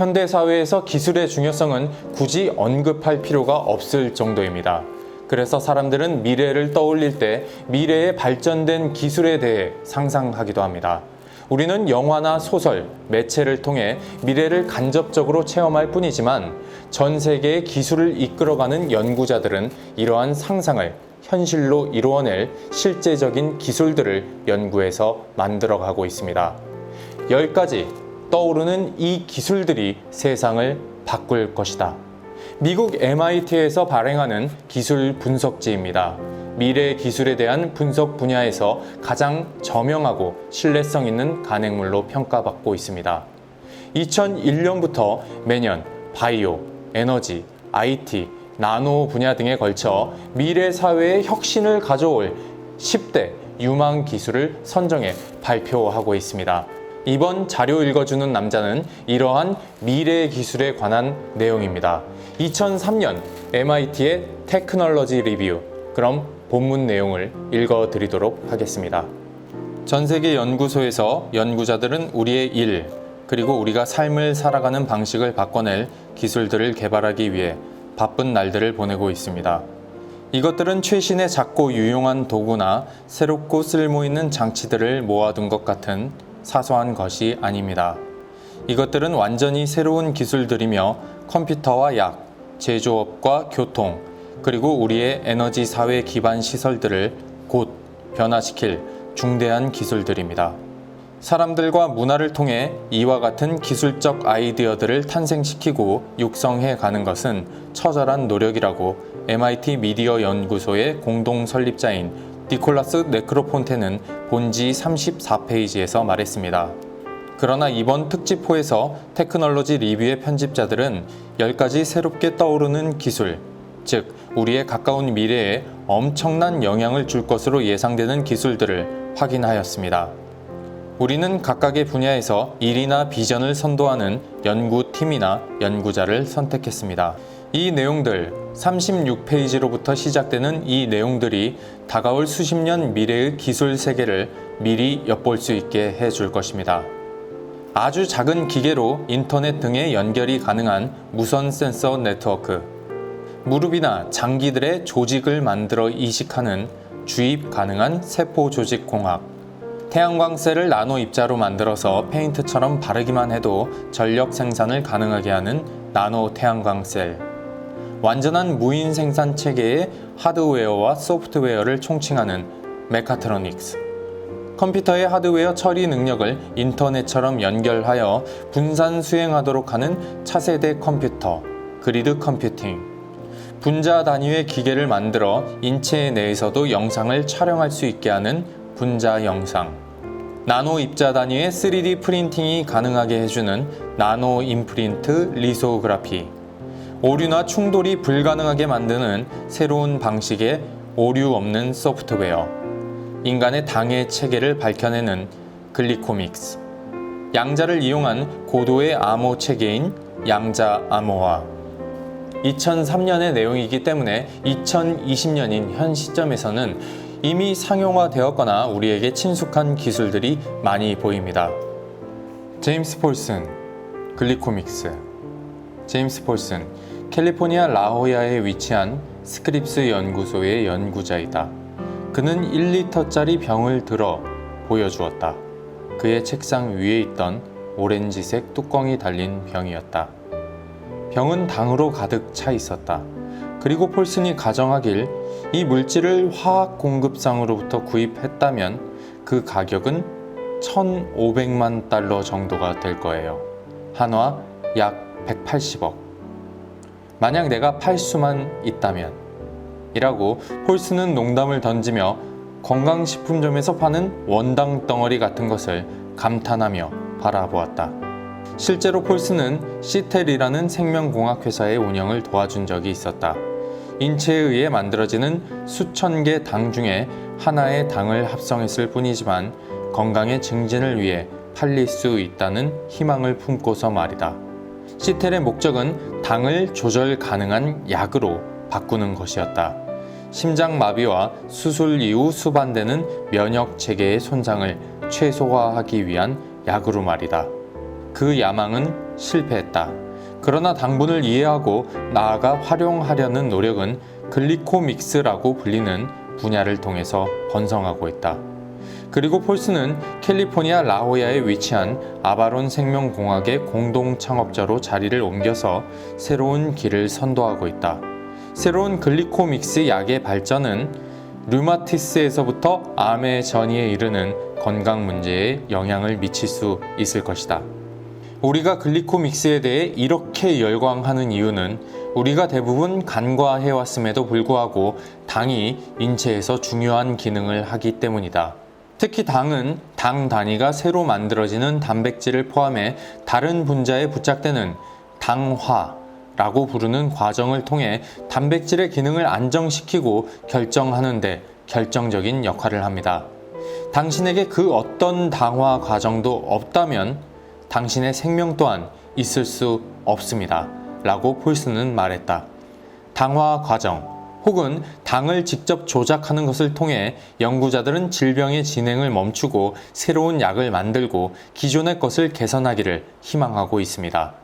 현대사회에서 기술의 중요성은 굳이 언급할 필요가 없을 정도입니다. 그래서 사람들은 미래를 떠올릴 때 미래의 발전된 기술에 대해 상상하기도 합니다. 우리는 영화나 소설, 매체를 통해 미래를 간접적으로 체험할 뿐이지만 전 세계의 기술을 이끌어가는 연구자들은 이러한 상상을 현실로 이루어낼 실제적인 기술들을 연구해서 만들어가고 있습니다. 10가지 떠오르는 이 기술들이 세상을 바꿀 것이다. 미국 MIT에서 발행하는 기술 분석지입니다. 미래 기술에 대한 분석 분야에서 가장 저명하고 신뢰성 있는 간행물로 평가받고 있습니다. 2001년부터 매년 바이오, 에너지, IT, 나노 분야 등에 걸쳐 미래 사회의 혁신을 가져올 10대 유망 기술을 선정해 발표하고 있습니다. 이번 자료 읽어주는 남자는 이러한 미래 기술에 관한 내용입니다. 2003년 MIT의 테크놀로지 리뷰. 그럼 본문 내용을 읽어드리도록 하겠습니다. 전 세계 연구소에서 연구자들은 우리의 일, 그리고 우리가 삶을 살아가는 방식을 바꿔낼 기술들을 개발하기 위해 바쁜 날들을 보내고 있습니다. 이것들은 최신의 작고 유용한 도구나 새롭고 쓸모있는 장치들을 모아둔 것 같은 사소한 것이 아닙니다. 이것들은 완전히 새로운 기술들이며 컴퓨터와 약, 제조업과 교통, 그리고 우리의 에너지 사회 기반 시설들을 곧 변화시킬 중대한 기술들입니다. 사람들과 문화를 통해 이와 같은 기술적 아이디어들을 탄생시키고 육성해 가는 것은 처절한 노력이라고 MIT 미디어 연구소의 공동 설립자인 니콜라스 네크로폰테는 본지 34페이지에서 말했습니다. 그러나 이번 특집호에서 테크놀로지 리뷰의 편집자들은 10가지 새롭게 떠오르는 기술, 즉 우리의 가까운 미래에 엄청난 영향을 줄 것으로 예상되는 기술들을 확인하였습니다. 우리는 각각의 분야에서 일이나 비전을 선도하는 연구팀이나 연구자를 선택했습니다. 이 내용들, 36페이지로부터 시작되는 이 내용들이 다가올 수십 년 미래의 기술 세계를 미리 엿볼 수 있게 해줄 것입니다. 아주 작은 기계로 인터넷 등에 연결이 가능한 무선 센서 네트워크, 무릎이나 장기들의 조직을 만들어 이식하는 주입 가능한 세포 조직 공학, 태양광셀을 나노 입자로 만들어서 페인트처럼 바르기만 해도 전력 생산을 가능하게 하는 나노 태양광셀, 완전한 무인 생산 체계의 하드웨어와 소프트웨어를 총칭하는 메카트로닉스, 컴퓨터의 하드웨어 처리 능력을 인터넷처럼 연결하여 분산 수행하도록 하는 차세대 컴퓨터, 그리드 컴퓨팅, 분자 단위의 기계를 만들어 인체 내에서도 영상을 촬영할 수 있게 하는 분자 영상, 나노 입자 단위의 3D 프린팅이 가능하게 해주는 나노 임프린트 리소그라피, 오류나 충돌이 불가능하게 만드는 새로운 방식의 오류 없는 소프트웨어, 인간의 당해 체계를 밝혀내는 글리코믹스, 양자를 이용한 고도의 암호 체계인 양자 암호화. 2003년의 내용이기 때문에 2020년인 현 시점에서는 이미 상용화되었거나 우리에게 친숙한 기술들이 많이 보입니다. 제임스 폴슨, 글리코믹스. 제임스 폴슨, 캘리포니아 라호야에 위치한 스크립스 연구소의 연구자이다. 그는 1리터짜리 병을 들어 보여주었다. 그의 책상 위에 있던 오렌지색 뚜껑이 달린 병이었다. 병은 당으로 가득 차 있었다. 그리고 폴슨이 가정하길 이 물질을 화학 공급상으로부터 구입했다면 그 가격은 1,500만 달러 정도가 될 거예요. 한화 약 180억. 만약 내가 팔 수만 있다면 이라고 폴슨은 농담을 던지며 건강식품점에서 파는 원당 덩어리 같은 것을 감탄하며 바라보았다. 실제로 폴슨은 시텔이라는 생명공학 회사의 운영을 도와준 적이 있었다. 인체에 의해 만들어지는 수천 개 당 중에 하나의 당을 합성했을 뿐이지만 건강의 증진을 위해 팔릴 수 있다는 희망을 품고서 말이다. 시텔의 목적은 당을 조절 가능한 약으로 바꾸는 것이었다. 심장마비와 수술 이후 수반되는 면역 체계의 손상을 최소화하기 위한 약으로 말이다. 그 야망은 실패했다. 그러나 당분을 이해하고 나아가 활용하려는 노력은 글리코믹스라고 불리는 분야를 통해서 번성하고 있다. 그리고 폴스는 캘리포니아 라호야에 위치한 아바론 생명공학의 공동 창업자로 자리를 옮겨서 새로운 길을 선도하고 있다. 새로운 글리코믹스 약의 발전은 류마티스에서부터 암의 전이에 이르는 건강 문제에 영향을 미칠 수 있을 것이다. 우리가 글리코믹스에 대해 이렇게 열광하는 이유는 우리가 대부분 간과해왔음에도 불구하고 당이 인체에서 중요한 기능을 하기 때문이다. 특히 당은 당 단위가 새로 만들어지는 단백질을 포함해 다른 분자에 부착되는 당화라고 부르는 과정을 통해 단백질의 기능을 안정시키고 결정하는 데 결정적인 역할을 합니다. 당신에게 그 어떤 당화 과정도 없다면 당신의 생명 또한 있을 수 없습니다. 라고 폴스는 말했다. 당화 과정 혹은 당을 직접 조작하는 것을 통해 연구자들은 질병의 진행을 멈추고 새로운 약을 만들고 기존의 것을 개선하기를 희망하고 있습니다.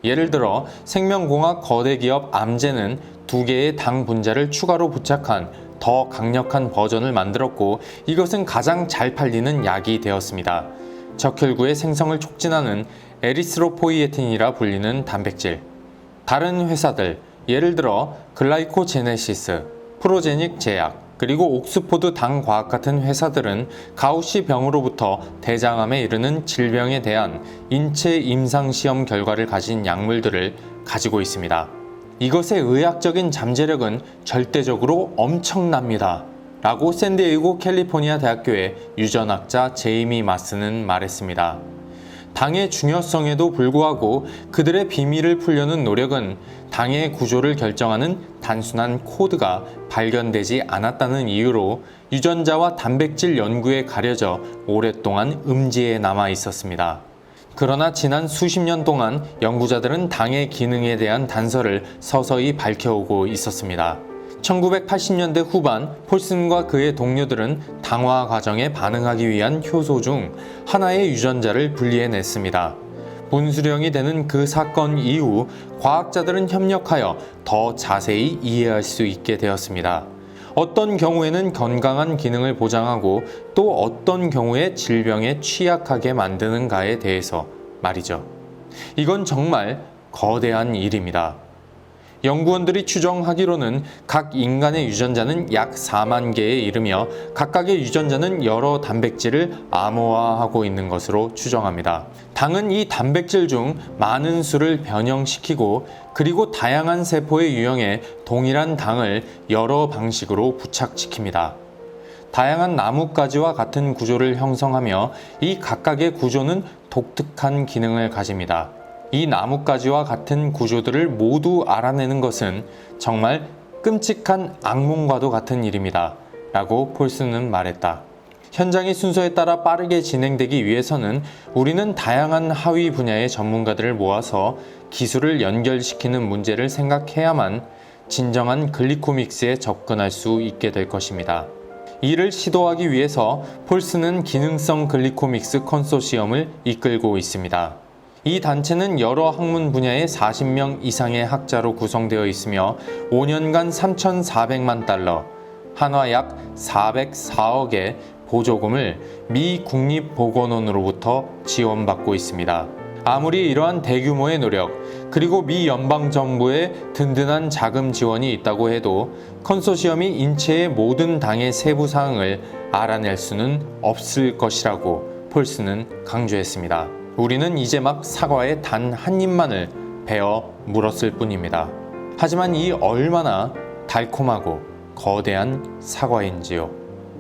예를 들어 생명공학 거대 기업 암제는 2개의 당 분자를 추가로 부착한 더 강력한 버전을 만들었고 이것은 가장 잘 팔리는 약이 되었습니다. 적혈구의 생성을 촉진하는 에리스로포이에틴이라 불리는 단백질. 다른 회사들, 예를 들어 글라이코제네시스, 프로제닉 제약, 그리고 옥스포드 당과학 같은 회사들은 가우시 병으로부터 대장암에 이르는 질병에 대한 인체 임상시험 결과를 가진 약물들을 가지고 있습니다. 이것의 의학적인 잠재력은 절대적으로 엄청납니다. 라고 샌디에이고 캘리포니아 대학교의 유전학자 제이미 마스는 말했습니다. 당의 중요성에도 불구하고 그들의 비밀을 풀려는 노력은 당의 구조를 결정하는 단순한 코드가 발견되지 않았다는 이유로 유전자와 단백질 연구에 가려져 오랫동안 음지에 남아 있었습니다. 그러나 지난 수십 년 동안 연구자들은 당의 기능에 대한 단서를 서서히 밝혀오고 있었습니다. 1980년대 후반 폴슨과 그의 동료들은 당화 과정에 반응하기 위한 효소 중 하나의 유전자를 분리해냈습니다. 분수령이 되는 그 사건 이후 과학자들은 협력하여 더 자세히 이해할 수 있게 되었습니다. 어떤 경우에는 건강한 기능을 보장하고 또 어떤 경우에 질병에 취약하게 만드는가에 대해서 말이죠. 이건 정말 거대한 일입니다. 연구원들이 추정하기로는 각 인간의 유전자는 약 4만 개에 이르며 각각의 유전자는 여러 단백질을 암호화하고 있는 것으로 추정합니다. 당은 이 단백질 중 많은 수를 변형시키고 그리고 다양한 세포에 유형해 동일한 당을 여러 방식으로 부착시킵니다. 다양한 나뭇가지와 같은 구조를 형성하며 이 각각의 구조는 독특한 기능을 가집니다. 이 나뭇가지와 같은 구조들을 모두 알아내는 것은 정말 끔찍한 악몽과도 같은 일입니다. 라고 폴슨은 말했다. 현장의 순서에 따라 빠르게 진행되기 위해서는 우리는 다양한 하위 분야의 전문가들을 모아서 기술을 연결시키는 문제를 생각해야만 진정한 글리코믹스에 접근할 수 있게 될 것입니다. 이를 시도하기 위해서 폴슨은 기능성 글리코믹스 컨소시엄을 이끌고 있습니다. 이 단체는 여러 학문 분야의 40명 이상의 학자로 구성되어 있으며 5년간 3,400만 달러, 한화 약 404억의 보조금을 미 국립보건원으로부터 지원받고 있습니다. 아무리 이러한 대규모의 노력, 그리고 미 연방정부의 든든한 자금 지원이 있다고 해도 컨소시엄이 인체의 모든 당의 세부 사항을 알아낼 수는 없을 것이라고 폴슨은 강조했습니다. 우리는 이제 막 사과의 단 한 입만을 베어 물었을 뿐입니다. 하지만 이 얼마나 달콤하고 거대한 사과인지요.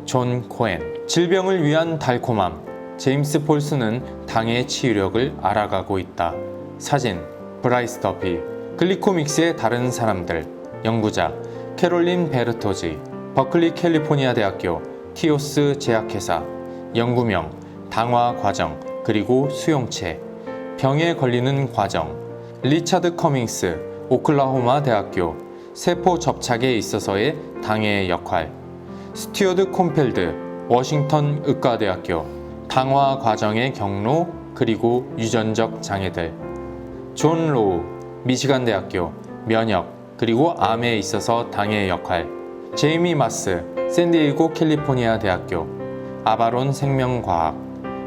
존 코엔. 질병을 위한 달콤함. 제임스 폴슨은 당의 치유력을 알아가고 있다. 사진 브라이스 더피. 글리코믹스의 다른 사람들. 연구자 캐롤린 베르토지. 버클리 캘리포니아 대학교 티오스 제약회사. 연구명 당화 과정 그리고 수용체. 병에 걸리는 과정. 리차드 커밍스 오클라호마 대학교 세포 접착에 있어서의 당의 역할. 스튜어드 콤펠드 워싱턴 의과대학교 당화 과정의 경로 그리고 유전적 장애들. 존 로우, 미시간 대학교, 면역, 그리고 암에 있어서 당의 역할. 제이미 마스, 샌디에이고 캘리포니아 대학교, 아바론 생명과학,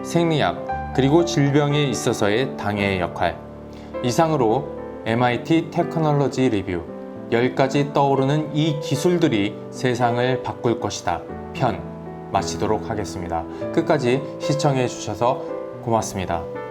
생리학, 그리고 질병에 있어서의 당의 역할. 이상으로 MIT 테크놀로지 리뷰 10가지 떠오르는 이 기술들이 세상을 바꿀 것이다 편 마치도록 하겠습니다. 끝까지 시청해 주셔서 고맙습니다.